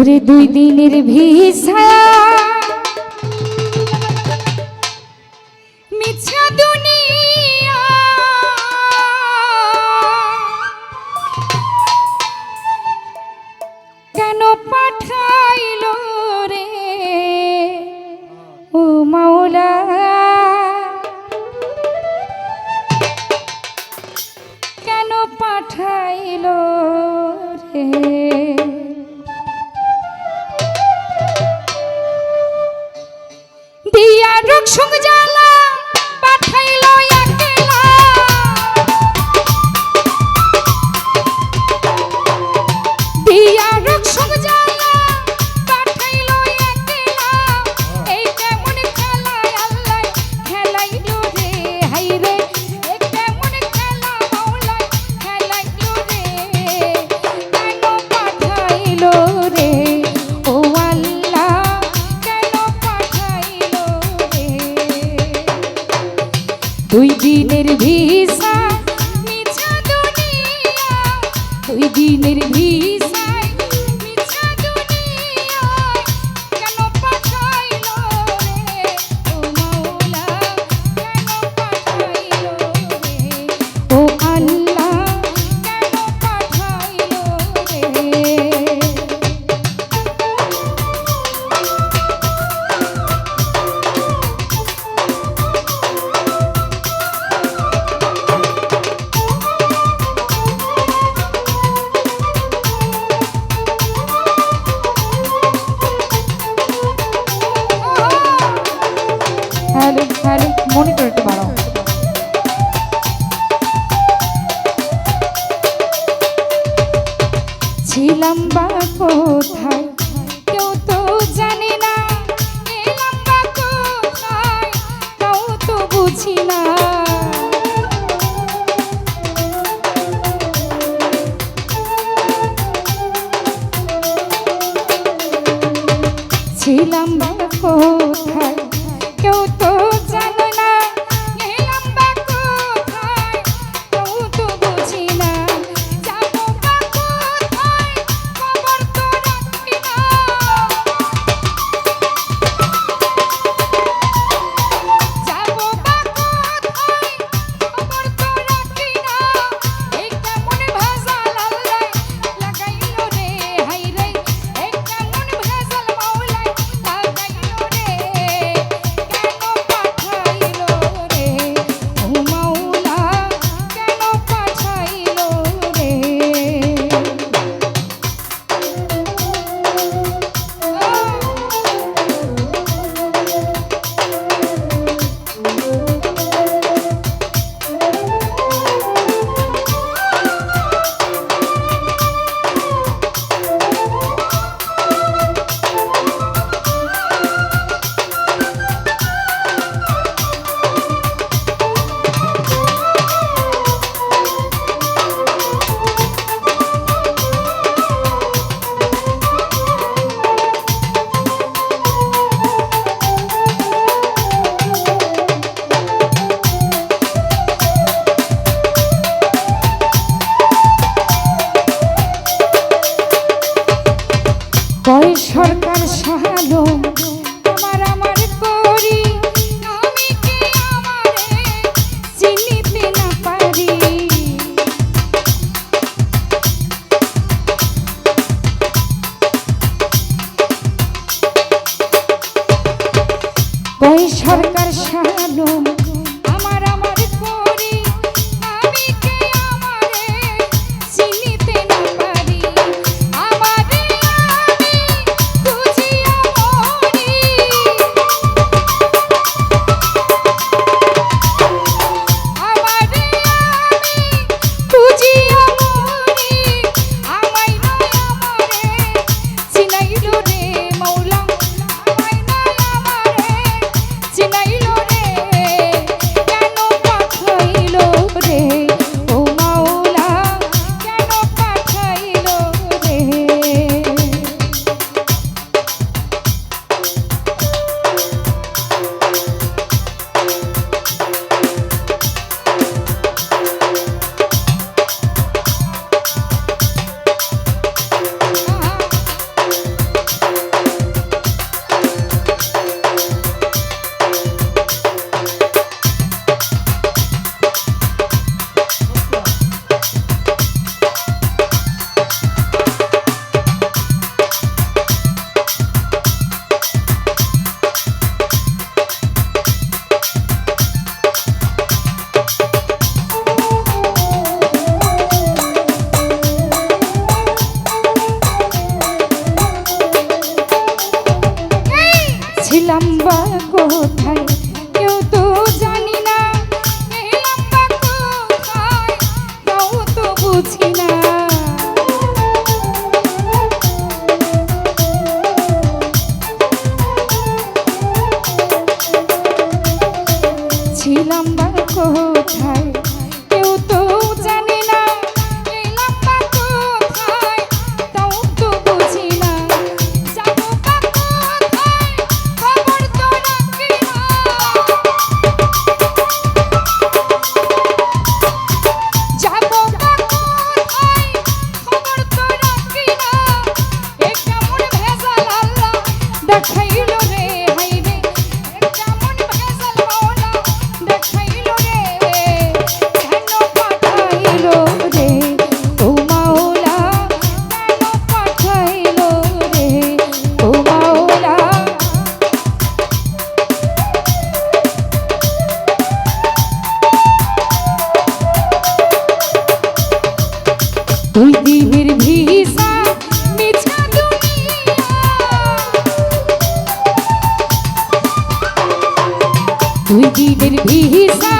ওরে 2 দিনের ভিসা মিছা দুনিয়া কেন পাঠাইলো রে ও মাওলা কেন পাঠাইলো রে দিয়া রোগ সঙ্গ জ্বালা পাঠাইলো একলা দিয়া রোগ সঙ্গ জ্বালা পাঠাইলো একলা এই কেমন খেলা আল্লাহ খেলাইলো রে হাই রে এই কেমন খেলা মাওলা খেলাইলো রে কেন পাঠাইলো রে ও আল্লাহ কেন পাঠাইলো রে 2 দিনের ভিসা মিছা দুনিয়া 2 দিনের ভিসা মিছা দুনিয়া কেন পাঠাইলো রে ও মাওলা কেন পাঠাইলো রে ও আল্লাহ কেন পাঠাইলো রে হ্যালো হ্যালো মনিটর একটু বাড়াও ছিলাম বা কোথায় কেউ তো জানে না এলাম বা কোথায় তাও তো বুঝি না ছিলাম বা কোথায় কেউ তো জানে না এলাম বা কোথায় কেউ তো বুঝি না যাবো বা কোথায় খবর তো বুঝি না। ছিলাম বা কোথায় কেউ তো জানে না, এলাম বা কোথায় তাও তো বুঝি না। যাবো বা কোথায় খবর তো রাখি না। যাবো বা কোথায় খবর তো রাখি না। এ কেমন ভেজাল আল্লাহ দেখাইলো রে, হাই রে এ কেমন ভেজাল মাওলা দেখাইলো রে। কেন পাঠাইলো রে ও মাওলা, কেন পাঠাইলো রে ও মাওলা। দুই দিনের ভিসা মিছা দুনিয়া, দুই দিনের ভিসা